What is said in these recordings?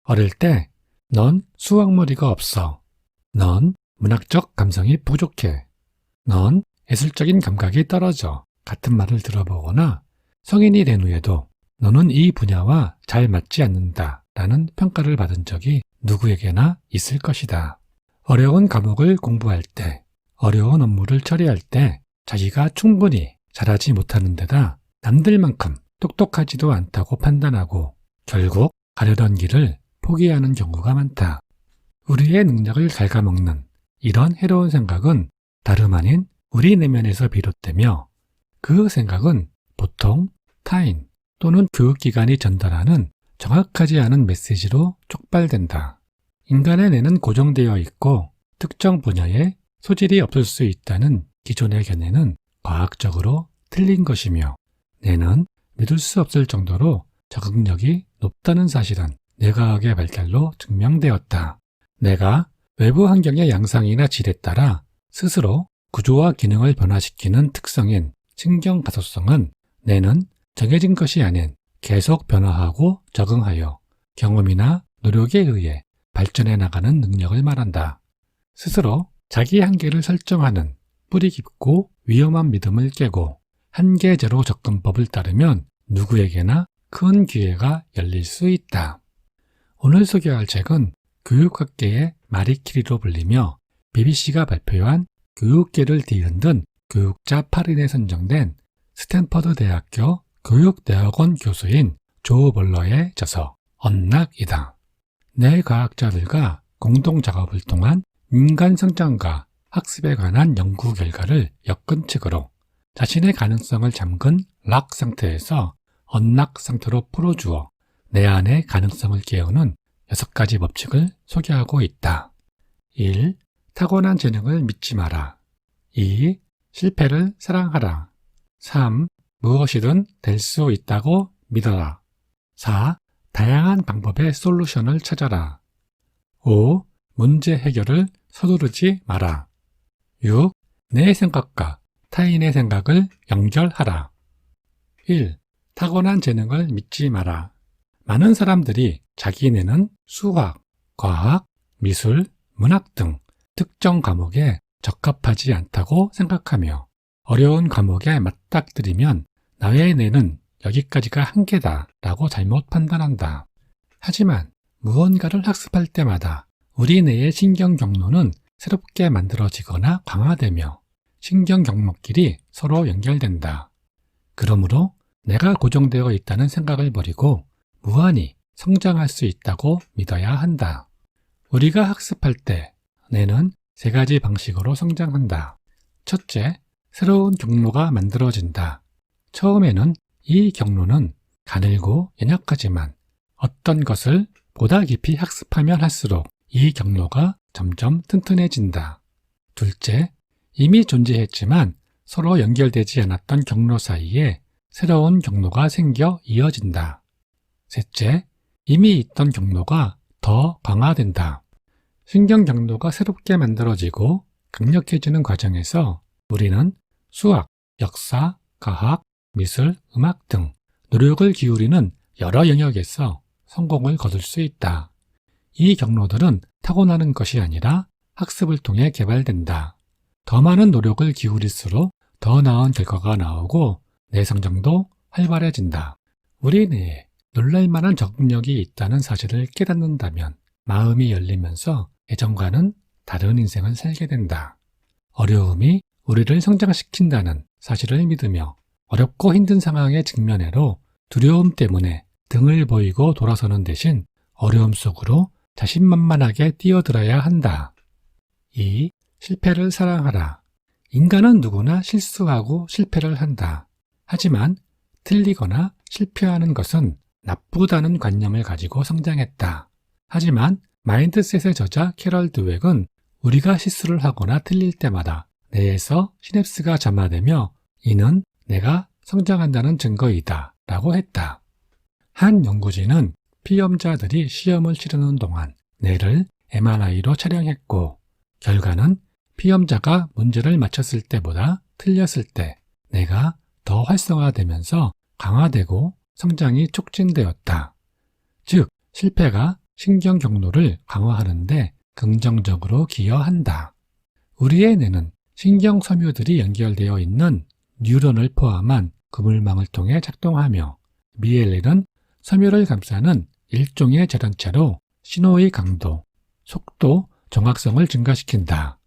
어릴 때 넌 수학머리가 없어. 넌 문학적 감성이 부족해. 넌 예술적인 감각이 떨어져. 같은 말을 들어보거나 성인이 된 후에도 너는 이 분야와 잘 맞지 않는다 라는 평가를 받은 적이 누구에게나 있을 것이다. 어려운 과목을 공부할 때, 어려운 업무를 처리할 때 자기가 충분히 잘하지 못하는 데다 남들만큼 똑똑하지도 않다고 판단하고 결국 가려던 길을 포기하는 경우가 많다. 우리의 능력을 갉아먹는 이런 해로운 생각은 다름 아닌 우리 내면에서 비롯되며 그 생각은 보통 타인 또는 교육기관이 전달하는 정확하지 않은 메시지로 촉발된다. 인간의 뇌는 고정되어 있고 특정 분야에 소질이 없을 수 있다는 기존의 견해는 과학적으로 틀린 것이며 뇌는 믿을 수 없을 정도로 적응력이 높다는 사실은 뇌과학의 발달로 증명되었다. 뇌가 외부 환경의 양상이나 질에 따라 스스로 구조와 기능을 변화시키는 특성인 신경가소성은 뇌는 정해진 것이 아닌 계속 변화하고 적응하여 경험이나 노력에 의해 발전해 나가는 능력을 말한다. 스스로 자기 한계를 설정하는 뿌리 깊고 위험한 믿음을 깨고 한계제로 접근법을 따르면 누구에게나 큰 기회가 열릴 수 있다. 오늘 소개할 책은 교육학계의 마리키리로 불리며 BBC가 발표한 교육계를 뒤흔든 교육자 8인에 선정된 스탠퍼드 대학교 교육대학원 교수인 조 벌러의 저서 언락이다. 뇌과학자들과 공동작업을 통한 인간 성장과 학습에 관한 연구 결과를 엮은 책으로 자신의 가능성을 잠근 락 상태에서 언락 상태로 풀어주어 내 안의 가능성을 깨우는 6가지 법칙을 소개하고 있다. 1. 타고난 재능을 믿지 마라. 2. 실패를 사랑하라. 3. 무엇이든 될 수 있다고 믿어라. 4. 다양한 방법의 솔루션을 찾아라. 5. 문제 해결을 서두르지 마라. 6. 내 생각과 타인의 생각을 연결하라. 1. 타고난 재능을 믿지 마라. 많은 사람들이 자기네는 수학, 과학, 미술, 문학 등 특정 과목에 적합하지 않다고 생각하며 어려운 과목에 맞닥뜨리면 나의 뇌는 여기까지가 한계다 라고 잘못 판단한다. 하지만 무언가를 학습할 때마다 우리 뇌의 신경 경로는 새롭게 만들어지거나 강화되며 신경 경로끼리 서로 연결된다. 그러므로 내가 고정되어 있다는 생각을 버리고 무한히 성장할 수 있다고 믿어야 한다. 우리가 학습할 때 뇌는 3가지 방식으로 성장한다. 첫째, 새로운 경로가 만들어진다. 처음에는 이 경로는 가늘고 연약하지만 어떤 것을 보다 깊이 학습하면 할수록 이 경로가 점점 튼튼해진다. 둘째, 이미 존재했지만 서로 연결되지 않았던 경로 사이에 새로운 경로가 생겨 이어진다. 셋째, 이미 있던 경로가 더 강화된다. 신경 경로가 새롭게 만들어지고 강력해지는 과정에서 우리는 수학, 역사, 과학, 미술, 음악 등 노력을 기울이는 여러 영역에서 성공을 거둘 수 있다. 이 경로들은 타고나는 것이 아니라 학습을 통해 개발된다. 더 많은 노력을 기울일수록 더 나은 결과가 나오고 내 성장도 활발해진다. 우리 뇌에 놀랄만한 적응력이 있다는 사실을 깨닫는다면 마음이 열리면서 예전과는 다른 인생을 살게 된다. 어려움이 우리를 성장시킨다는 사실을 믿으며 어렵고 힘든 상황에 직면해도 두려움 때문에 등을 보이고 돌아서는 대신 어려움 속으로 자신만만하게 뛰어들어야 한다. 2. 실패를 사랑하라. 인간은 누구나 실수하고 실패를 한다. 하지만 틀리거나 실패하는 것은 나쁘다는 관념을 가지고 성장했다. 하지만 마인드셋의 저자 캐럴 드웩은 우리가 실수를 하거나 틀릴 때마다 뇌에서 시냅스가 점화되며 이는 내가 성장한다는 증거이다 라고 했다. 한 연구진은 피험자들이 시험을 치르는 동안 뇌를 MRI로 촬영했고 결과는 피험자가 문제를 맞췄을 때보다 틀렸을 때 뇌가 더 활성화되면서 강화되고 성장이 촉진되었다. 즉, 실패가 신경 경로를 강화하는데 긍정적으로 기여한다. 우리의 뇌는 신경 섬유들이 연결되어 있는 뉴런을 포함한 그물망을 통해 작동하며 미엘린은 섬유를 감싸는 일종의 절연체로 신호의 강도, 속도, 정확성을 증가시킨다.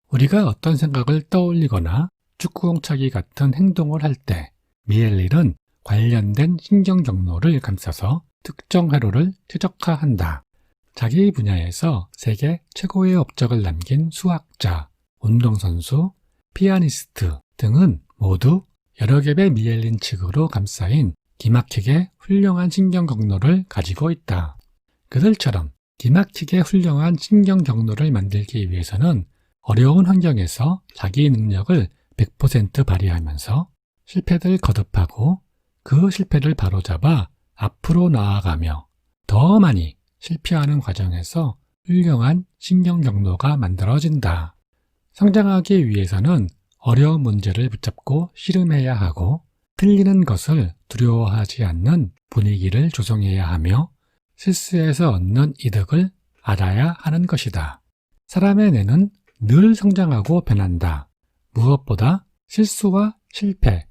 우리가 어떤 생각을 떠올리거나 축구공 차기 같은 행동을 할 때 미엘린은 관련된 신경 경로를 감싸서 특정 회로를 최적화한다. 자기 분야에서 세계 최고의 업적을 남긴 수학자, 운동선수, 피아니스트 등은 모두 여러 겹의 미엘린 층으로 감싸인 기막히게 훌륭한 신경 경로를 가지고 있다. 그들처럼 기막히게 훌륭한 신경 경로를 만들기 위해서는 어려운 환경에서 자기 능력을 100% 발휘하면서 실패를 거듭하고 그 실패를 바로잡아 앞으로 나아가며 더 많이 실패하는 과정에서 훌륭한 신경 경로가 만들어진다. 성장하기 위해서는 어려운 문제를 붙잡고 씨름해야 하고 틀리는 것을 두려워하지 않는 분위기를 조성해야 하며 실수에서 얻는 이득을 알아야 하는 것이다. 사람의 뇌는 늘 성장하고 변한다. 무엇보다 실수와 실패,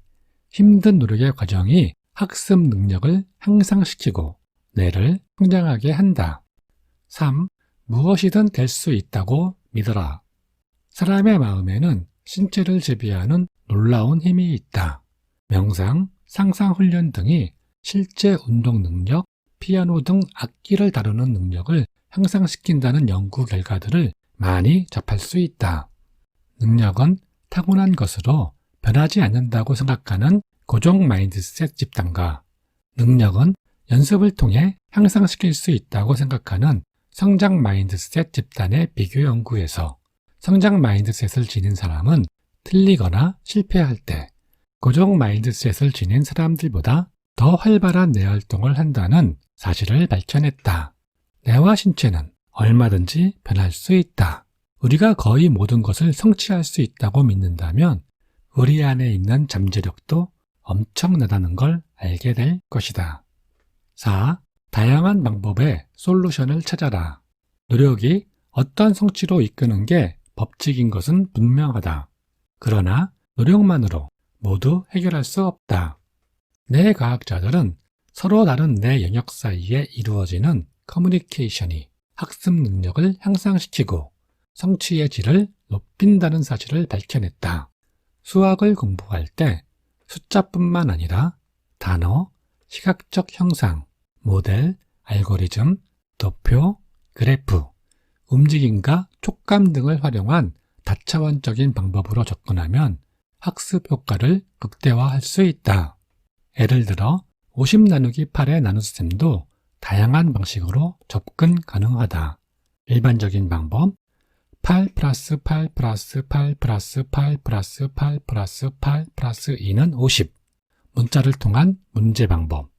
힘든 노력의 과정이 학습 능력을 향상시키고 뇌를 성장하게 한다. 3. 무엇이든 될 수 있다고 믿어라. 사람의 마음에는 신체를 지배하는 놀라운 힘이 있다. 명상, 상상훈련 등이 실제 운동 능력, 피아노 등 악기를 다루는 능력을 향상시킨다는 연구 결과들을 많이 접할 수 있다. 능력은 타고난 것으로 변하지 않는다고 생각하는 고정 마인드셋 집단과 능력은 연습을 통해 향상시킬 수 있다고 생각하는 성장 마인드셋 집단의 비교 연구에서 성장 마인드셋을 지닌 사람은 틀리거나 실패할 때 고정 마인드셋을 지닌 사람들보다 더 활발한 뇌활동을 한다는 사실을 밝혀냈다. 뇌와 신체는 얼마든지 변할 수 있다. 우리가 거의 모든 것을 성취할 수 있다고 믿는다면 우리 안에 있는 잠재력도 엄청나다는 걸 알게 될 것이다. 4. 다양한 방법의 솔루션을 찾아라. 노력이 어떤 성취로 이끄는 게 법칙인 것은 분명하다. 그러나 노력만으로 모두 해결할 수 없다. 뇌과학자들은 서로 다른 뇌 영역 사이에 이루어지는 커뮤니케이션이 학습 능력을 향상시키고 성취의 질을 높인다는 사실을 밝혀냈다. 수학을 공부할 때 숫자뿐만 아니라 단어, 시각적 형상, 모델, 알고리즘, 도표, 그래프, 움직임과 촉감 등을 활용한 다차원적인 방법으로 접근하면 학습 효과를 극대화할 수 있다. 예를 들어 50 나누기 8의 나눗셈도 다양한 방식으로 접근 가능하다. 일반적인 방법 8 플러스 8 플러스 8 플러스 8 플러스 8 플러스 8 플러스 2는 50. 문자를 통한 문제 방법,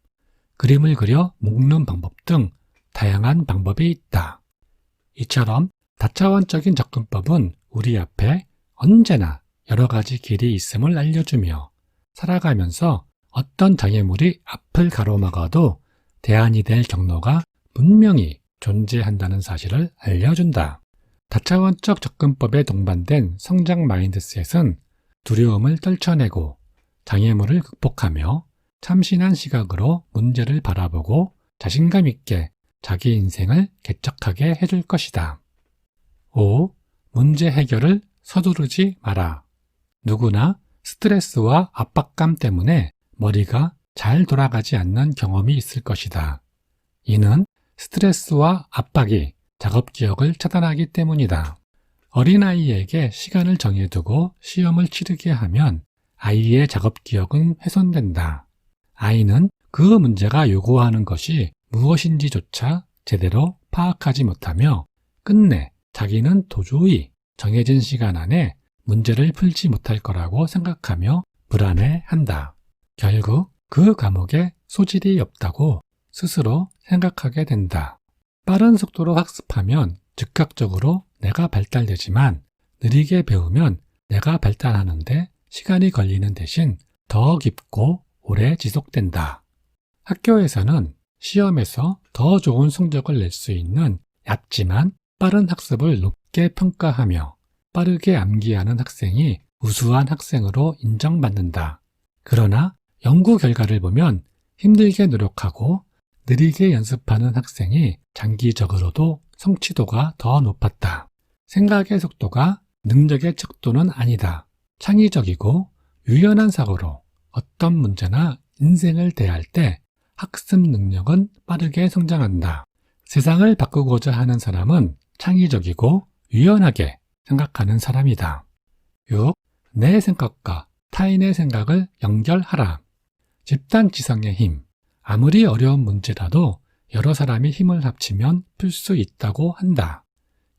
그림을 그려 묶는 방법 등 다양한 방법이 있다. 이처럼 다차원적인 접근법은 우리 앞에 언제나 여러 가지 길이 있음을 알려주며 살아가면서 어떤 장애물이 앞을 가로막아도 대안이 될 경로가 분명히 존재한다는 사실을 알려준다. 다차원적 접근법에 동반된 성장 마인드셋은 두려움을 떨쳐내고 장애물을 극복하며 참신한 시각으로 문제를 바라보고 자신감 있게 자기 인생을 개척하게 해줄 것이다. 5. 문제 해결을 서두르지 마라. 누구나 스트레스와 압박감 때문에 머리가 잘 돌아가지 않는 경험이 있을 것이다. 이는 스트레스와 압박이 작업 기억을 차단하기 때문이다. 어린아이에게 시간을 정해두고 시험을 치르게 하면 아이의 작업 기억은 훼손된다. 아이는 그 문제가 요구하는 것이 무엇인지조차 제대로 파악하지 못하며 끝내 자기는 도저히 정해진 시간 안에 문제를 풀지 못할 거라고 생각하며 불안해한다. 결국 그 과목에 소질이 없다고 스스로 생각하게 된다. 빠른 속도로 학습하면 즉각적으로 내가 발달되지만 느리게 배우면 내가 발달하는데 시간이 걸리는 대신 더 깊고 오래 지속된다. 학교에서는 시험에서 더 좋은 성적을 낼 수 있는 얕지만 빠른 학습을 높게 평가하며 빠르게 암기하는 학생이 우수한 학생으로 인정받는다. 그러나 연구 결과를 보면 힘들게 노력하고 느리게 연습하는 학생이 장기적으로도 성취도가 더 높았다. 생각의 속도가 능력의 척도는 아니다. 창의적이고 유연한 사고로 어떤 문제나 인생을 대할 때 학습 능력은 빠르게 성장한다. 세상을 바꾸고자 하는 사람은 창의적이고 유연하게 생각하는 사람이다. 6. 내 생각과 타인의 생각을 연결하라. 집단 지성의 힘. 아무리 어려운 문제라도 여러 사람이 힘을 합치면 풀 수 있다고 한다.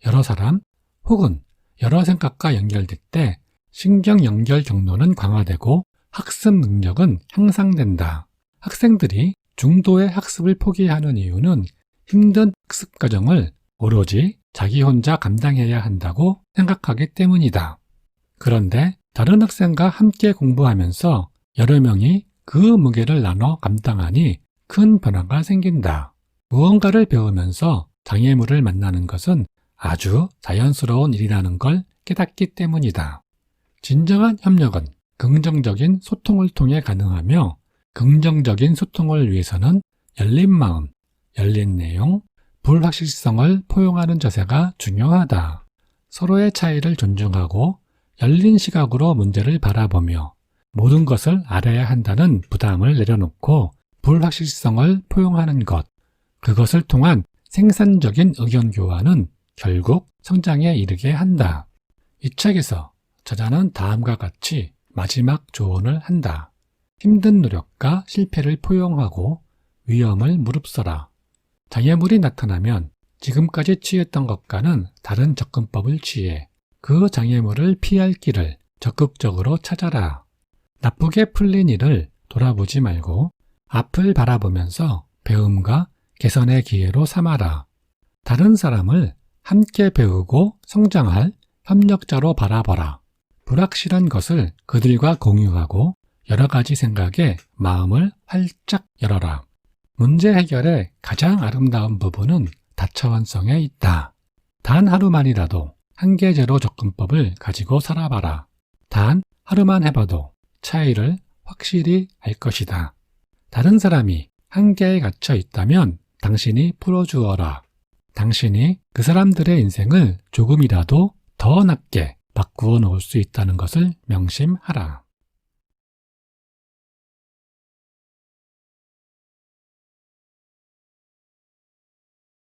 여러 사람 혹은 여러 생각과 연결될 때 신경 연결 경로는 강화되고 학습 능력은 향상된다. 학생들이 중도의 학습을 포기하는 이유는 힘든 학습 과정을 오로지 자기 혼자 감당해야 한다고 생각하기 때문이다. 그런데 다른 학생과 함께 공부하면서 여러 명이 그 무게를 나눠 감당하니 큰 변화가 생긴다. 무언가를 배우면서 장애물을 만나는 것은 아주 자연스러운 일이라는 걸 깨닫기 때문이다. 진정한 협력은 긍정적인 소통을 통해 가능하며 긍정적인 소통을 위해서는 열린 마음, 열린 내용, 불확실성을 포용하는 자세가 중요하다. 서로의 차이를 존중하고 열린 시각으로 문제를 바라보며 모든 것을 알아야 한다는 부담을 내려놓고 불확실성을 포용하는 것, 그것을 통한 생산적인 의견 교환은 결국 성장에 이르게 한다. 이 책에서 저자는 다음과 같이 마지막 조언을 한다. 힘든 노력과 실패를 포용하고 위험을 무릅써라. 장애물이 나타나면 지금까지 취했던 것과는 다른 접근법을 취해 그 장애물을 피할 길을 적극적으로 찾아라. 나쁘게 풀린 일을 돌아보지 말고 앞을 바라보면서 배움과 개선의 기회로 삼아라. 다른 사람을 함께 배우고 성장할 협력자로 바라봐라. 불확실한 것을 그들과 공유하고 여러 가지 생각에 마음을 활짝 열어라. 문제 해결의 가장 아름다운 부분은 다차원성에 있다. 단 하루만이라도 한계제로 접근법을 가지고 살아봐라. 단 하루만 해봐도 차이를 확실히 알 것이다. 다른 사람이 한계에 갇혀 있다면 당신이 풀어주어라. 당신이 그 사람들의 인생을 조금이라도 더 낫게 바꾸어 놓을 수 있다는 것을 명심하라.